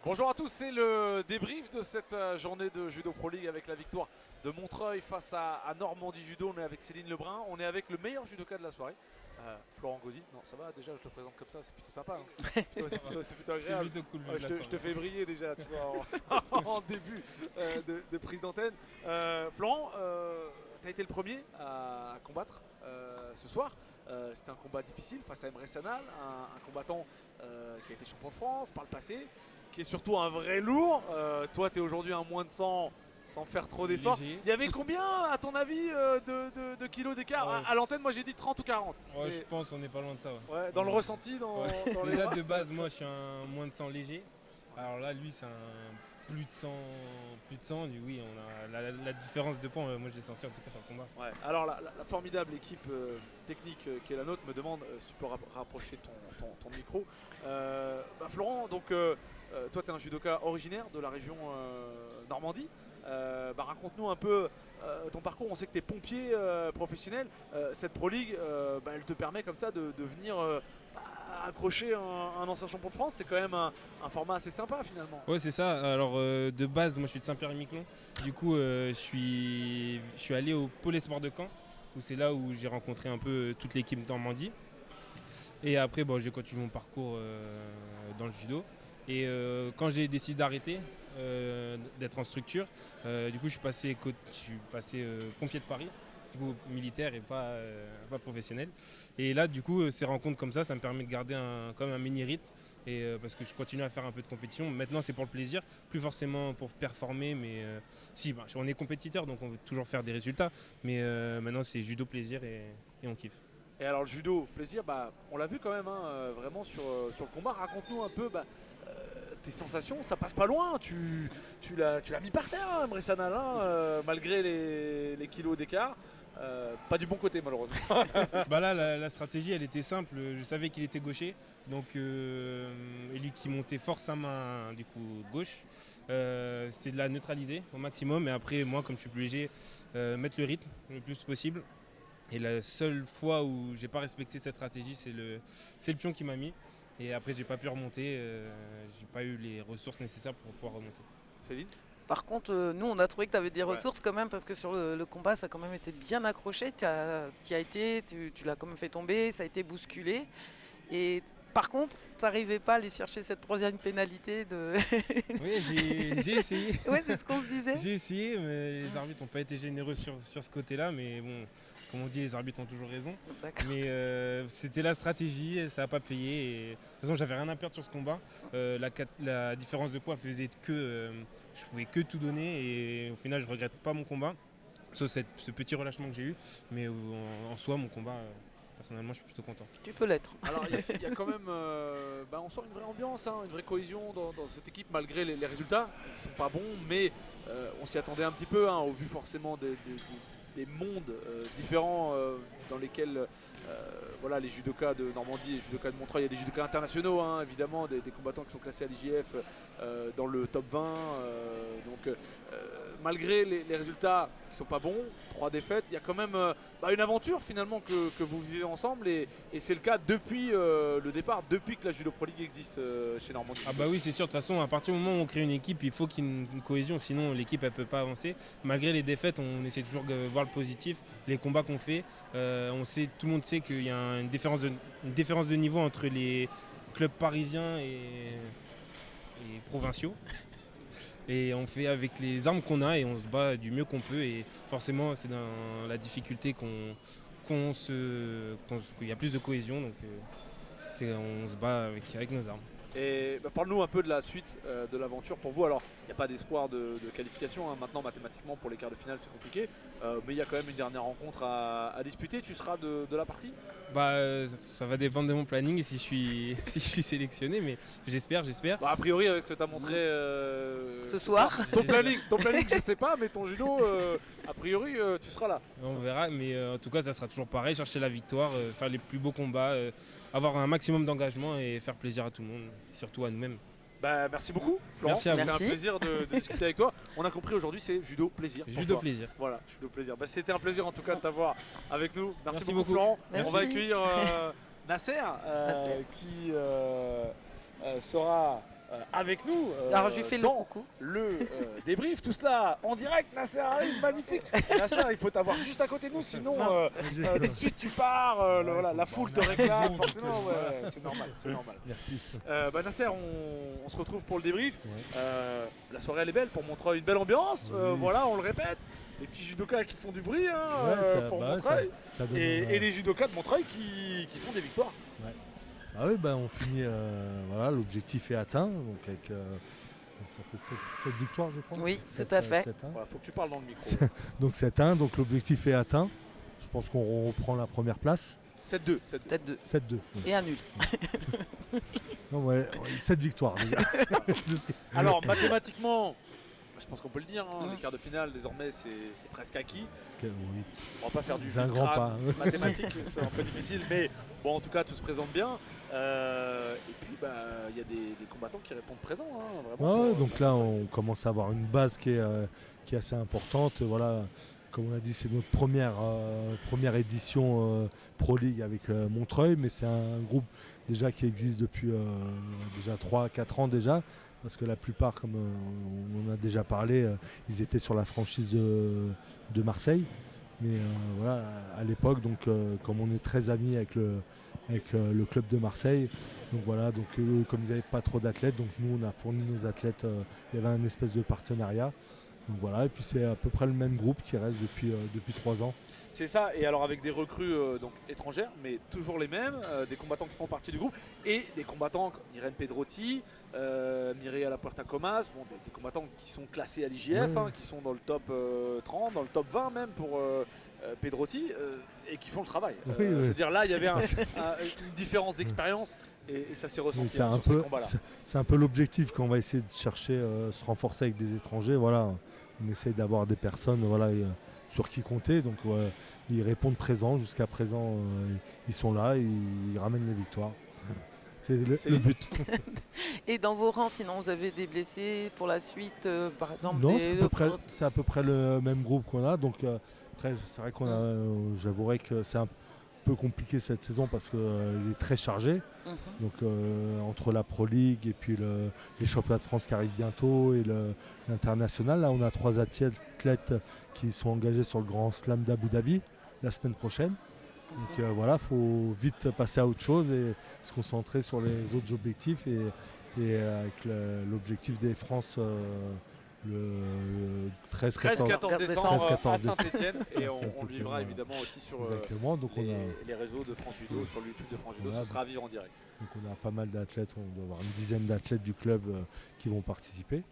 Bonjour à tous, c'est le débrief de cette journée de Judo Pro League avec la victoire de Montreuil face à Normandie Judo. On est avec Céline Lebrun, on est avec le meilleur judoka de la soirée, Florent Gaudy. Non, ça va, déjà je te présente comme ça, c'est plutôt sympa. Hein. C'est plutôt agréable. C'est plutôt cool, je te fais briller déjà, tu vois, en début de prise d'antenne. Florent, tu as été le premier à combattre ce soir. C'était un combat difficile face à Emre Sanal, un combattant qui a été champion de France par le passé, qui est surtout un vrai lourd. Toi, tu es aujourd'hui un moins de 100 sans faire trop d'efforts. Léger. Il y avait combien, à ton avis, de kilos d'écart À l'antenne, moi j'ai dit 30 ou 40. Ouais, Mais, je pense on n'est pas loin de ça. ouais, dans le ressenti, dans les Déjà bras. de base, moi je suis un moins de 100 léger. Alors là, lui c'est un plus de 100. Oui, on a la différence de poids, moi je l'ai senti en tout cas sur le combat. Ouais. Alors la formidable équipe technique qui est la nôtre me demande si tu peux rapprocher ton micro. Florent, donc toi tu es un judoka originaire de la région Normandie. Raconte-nous un peu ton parcours. On sait que tu es pompier professionnel. Cette Pro League, elle te permet comme ça de venir accrocher un ancien champion de France. C'est quand même un format assez sympa finalement. Ouais, c'est ça. Alors de base, moi je suis de Saint-Pierre-et-Miquelon. Du coup, je suis allé au Pôle Espoir de Caen, où c'est là où j'ai rencontré un peu toute l'équipe de Normandie. Et après, j'ai continué mon parcours dans le judo. Et quand j'ai décidé d'arrêter, d'être en structure, du coup je suis passé pompier de Paris, du coup militaire et pas professionnel. Et là du coup ces rencontres comme ça me permet de garder quand même un mini rythme. Et parce que je continue à faire un peu de compétition. Maintenant c'est pour le plaisir, plus forcément pour performer, mais on est compétiteur donc on veut toujours faire des résultats. Mais maintenant c'est judo plaisir et on kiffe. Et alors le judo plaisir, on l'a vu quand même vraiment sur le combat. Raconte-nous un peu tes sensations, ça passe pas loin, tu l'as mis par terre, hein, Emre Sanal, malgré les kilos d'écart. Pas du bon côté malheureusement. Là la stratégie elle était simple, je savais qu'il était gaucher, donc et lui qui montait fort sa main du coup gauche, c'était de la neutraliser au maximum, et après moi comme je suis plus léger, mettre le rythme le plus possible. Et la seule fois où j'ai pas respecté cette stratégie, c'est le pion qui m'a mis. Et après, j'ai pas pu remonter. J'ai pas eu les ressources nécessaires pour pouvoir remonter. Céline ? Par contre, nous, on a trouvé que tu avais des ressources quand même, parce que sur le combat, ça a quand même été bien accroché. Tu y as été, tu l'as quand même fait tomber, ça a été bousculé. Et par contre, tu n'arrivais pas à aller chercher cette troisième pénalité de... Oui, j'ai essayé. Oui, c'est ce qu'on se disait. J'ai essayé, mais les arbitres n'ont pas été généreux sur ce côté-là. Mais bon, comme on dit, les arbitres ont toujours raison. D'accord. Mais c'était la stratégie, ça n'a pas payé. Et, de toute façon, j'avais rien à perdre sur ce combat. La différence de poids faisait que je pouvais que tout donner. Et au final, je regrette pas mon combat. Sauf ce petit relâchement que j'ai eu. Mais en soi, mon combat... personnellement, je suis plutôt content. Tu peux l'être. Alors, il y a quand même, on sent une vraie ambiance, une vraie cohésion dans cette équipe, malgré les résultats qui sont pas bons, mais on s'y attendait un petit peu, au vu forcément des mondes différents dans lesquels les judokas de Normandie et les judokas de Montreuil, il y a des judokas internationaux, évidemment, des combattants qui sont classés à l'IJF dans le top 20. Malgré les résultats qui sont pas bons, 3 défaites, il y a quand même une aventure finalement que vous vivez ensemble, et c'est le cas depuis le départ, depuis que la Judo Pro League existe chez Normandie. Ah oui, c'est sûr, de toute façon à partir du moment où on crée une équipe, il faut qu'il y ait une cohésion, sinon l'équipe elle peut pas avancer. Malgré les défaites, on essaie toujours de voir le positif, les combats qu'on fait, tout le monde sait qu'il y a une différence de niveau entre les clubs parisiens et provinciaux. Et on fait avec les armes qu'on a et on se bat du mieux qu'on peut, et forcément c'est dans la difficulté qu'il y a plus de cohésion, donc on se bat avec nos armes. Et parle-nous un peu de la suite de l'aventure pour vous. Alors, il n'y a pas d'espoir de qualification, maintenant mathématiquement pour les quarts de finale c'est compliqué, mais il y a quand même une dernière rencontre à disputer. Tu seras de la partie ? Ça va dépendre de mon planning et si je suis sélectionné, mais j'espère. A priori avec ce que tu as montré ce soir. Ton planning je sais pas, mais ton judo a priori tu seras là. On verra, mais en tout cas ça sera toujours pareil, chercher la victoire, faire les plus beaux combats, avoir un maximum d'engagement et faire plaisir à tout le monde, surtout à nous-mêmes. Merci beaucoup Florent, merci à vous. C'était un plaisir de discuter avec toi. On a compris aujourd'hui, c'est judo plaisir. Judo plaisir. Voilà, judo plaisir. C'était un plaisir en tout cas de t'avoir avec nous. Merci beaucoup Florent. Merci. On va accueillir Nasser qui sera avec nous. Alors je lui fais le dans coucou. le débrief, tout cela en direct. Nasser arrive, magnifique. Nasser, il faut t'avoir juste à côté de nous, sinon tout de suite tu pars, voilà, la foule te réclame. Forcément, ouais, c'est normal, c'est normal. Merci. Nasser, on se retrouve pour le débrief. Ouais. La soirée elle est belle pour Montreuil, une belle ambiance. Oui. Voilà, on le répète. Les petits judokas qui font du bruit pour bah, Montreuil. ça donne, Et des judokas de Montreuil qui font des victoires. Ah oui, on finit, voilà, l'objectif est atteint, donc avec donc ça fait 7 victoires je crois. Oui, tout à fait. 7-1. Voilà, faut que tu parles dans le micro. Donc 7-1, donc l'objectif est atteint. Je pense qu'on reprend la première place. 7-2. Peut-être 2. 7-2. Oui. Et un nul. Non, 7 victoires les gars. Alors mathématiquement, je pense qu'on peut le dire, Mm. les quarts de finale désormais c'est presque acquis. Oui. On va pas faire du C'est un jeu de grand crâne pas. mathématique, c'est un peu difficile, mais bon en tout cas tout se présente bien. Et puis il y a des combattants qui répondent présents, vraiment. Ouais, donc là on commence à avoir une base qui est assez importante. Voilà, comme on a dit, c'est notre première édition Pro League avec Montreuil, mais c'est un groupe déjà qui existe depuis déjà 3-4 ans déjà. Parce que la plupart, comme on en a déjà parlé, ils étaient sur la franchise de Marseille. Mais voilà, à l'époque, donc comme on est très amis avec le club de Marseille, donc voilà, donc comme ils n'avaient pas trop d'athlètes, donc nous on a fourni nos athlètes. Il y avait un espèce de partenariat. Donc voilà, et puis c'est à peu près le même groupe qui reste depuis 3 ans. C'est ça, et alors avec des recrues donc étrangères, mais toujours les mêmes, des combattants qui font partie du groupe, et des combattants comme Irène Pedrotti, Mireia La Puerta Comas, bon, des combattants qui sont classés à l'IJF, Ouais. qui sont dans le top 30, dans le top 20 même pour Pedrotti, et qui font le travail. Oui, Je oui. veux dire, là, il y avait une différence d'expérience, et ça s'est Donc, ressenti c'est un sur ces peu, combats-là. c'est un peu l'objectif quand on va essayer de chercher, se renforcer avec des étrangers. Voilà, on essaye d'avoir des personnes, voilà, sur qui compter. Donc ils répondent présents. Jusqu'à présent, ils sont là, ils ramènent les victoires. C'est le but. Et dans vos rangs, sinon vous avez des blessés pour la suite, par exemple Non, des... c'est à peu près le même groupe qu'on a. Donc après, c'est vrai qu'on a, j'avouerai que c'est un peu compliqué cette saison parce qu'il est très chargé. Mhm. Donc entre la Pro League et puis les championnats de France qui arrivent bientôt et l'international, là on a 3 athlètes qui sont engagés sur le Grand Slam d'Abu Dhabi la semaine prochaine. Donc voilà, il faut vite passer à autre chose et se concentrer sur les autres objectifs et avec l'objectif des France le 13-14 décembre 13-14 à Saint-Etienne, et À on Saint-Étienne, vivra voilà. évidemment aussi sur exactement. Donc les réseaux de France Judo, sur le YouTube de France Judo, Voilà. ce sera à vivre en direct. on a pas mal d'athlètes, on doit avoir une dizaine d'athlètes du club qui vont participer.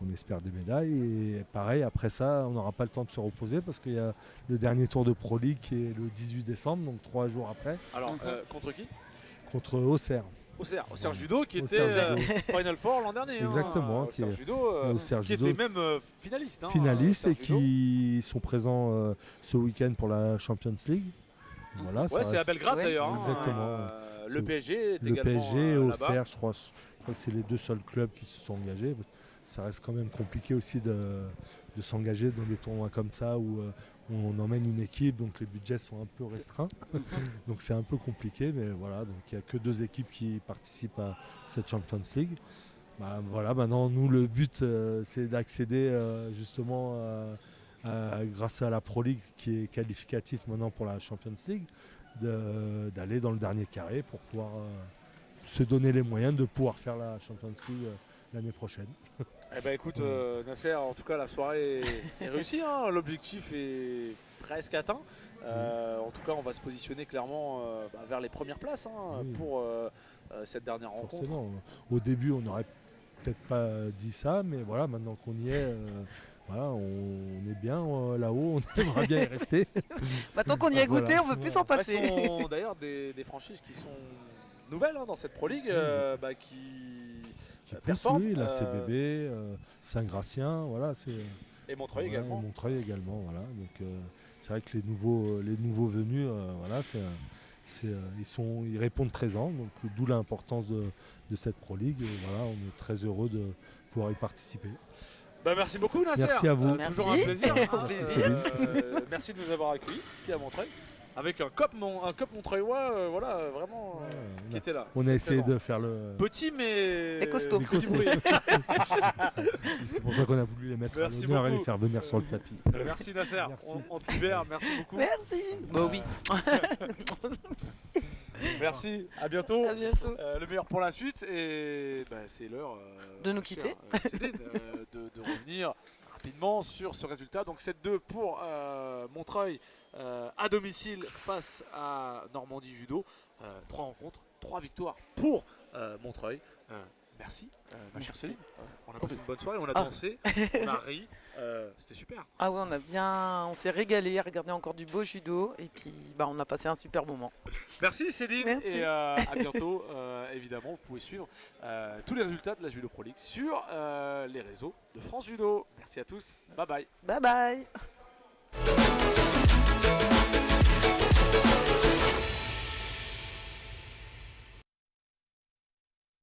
On espère des médailles et pareil, après ça, on n'aura pas le temps de se reposer parce qu'il y a le dernier tour de Pro League qui est le 18 décembre, donc 3 jours après, Alors, Mhm. contre qui? contre Auxerre. Auxerre Judo qui était Auxerre Judo. Final Four l'an dernier. Exactement, qui Auxerre est- Judo, Auxerre qui Judo, était même finaliste. finalistes et Auxerre Judo. qui sont présents ce week-end pour la Champions League. Voilà, Ouais, ça c'est à reste- Belgrade Ouais. d'ailleurs. Exactement. Le C'est- PSG est Le également PSG et là-bas. Auxerre, je crois que c'est les 2 seuls clubs qui se sont engagés. Ça reste quand même compliqué aussi de s'engager dans des tournois comme ça où on emmène une équipe, donc les budgets sont un peu restreints. Donc c'est un peu compliqué, mais voilà, donc il n'y a que 2 équipes qui participent à cette Champions League. Bah, voilà, maintenant nous le but c'est d'accéder justement grâce à la Pro League qui est qualificatif maintenant pour la Champions League, d'aller dans le dernier carré pour pouvoir se donner les moyens de pouvoir faire la Champions League l'année prochaine. Eh ben écoute Nasser, en tout cas la soirée est réussie, l'objectif est presque atteint. En tout cas on va se positionner clairement vers les premières places Oui. pour cette dernière rencontre. Forcément, au début on n'aurait peut-être pas dit ça, mais voilà, maintenant qu'on y est, voilà, on est bien là-haut, on aimerait bien y rester. Maintenant qu'on y a goûté, Voilà. on veut plus s'en Ce passer. sont d'ailleurs des franchises qui sont nouvelles dans cette Pro League, qui Qui performent. pousse, oui, la CBB, Saint-Gratien, voilà, c'est Et Montreuil voilà, également. et Montreuil également, voilà. Donc c'est vrai que les nouveaux venus, voilà, ils répondent présents, donc d'où l'importance de cette Pro League. Et voilà, on est très heureux de pouvoir y participer. Bah, merci beaucoup Nasser. Merci à vous. Toujours un Merci. plaisir. Merci, Céline. Merci de nous avoir accueillis ici à Montreuil. avec un cop montreuillois, voilà, vraiment qui était là. On a essayé présent. de faire le. Petit mais Et costaud. il fait du bruit. C'est pour ça qu'on a voulu les mettre Merci à l'honneur et beaucoup. les faire venir sur le tapis. Merci Nasser, Merci. on te libère, merci beaucoup. Merci. Bah oui. Merci, à bientôt. À bientôt. Le meilleur pour la suite et bah, c'est l'heure De nous chère, quitter. Céline, de revenir rapidement sur ce résultat. Donc 7-2 pour Montreuil à domicile face à Normandie Judo. 3 rencontres, 3 victoires pour Montreuil. Merci, ma chère Céline. On a passé une bonne soirée, on a dansé, on a ri. C'était super. Ah ouais, on s'est régalé à regarder encore du beau judo et puis bah, on a passé un super moment. Merci Céline Merci. et à bientôt. Évidemment, vous pouvez suivre tous les résultats de la Judo Pro League sur les réseaux de France Judo. Merci à tous. Bye bye. Bye bye.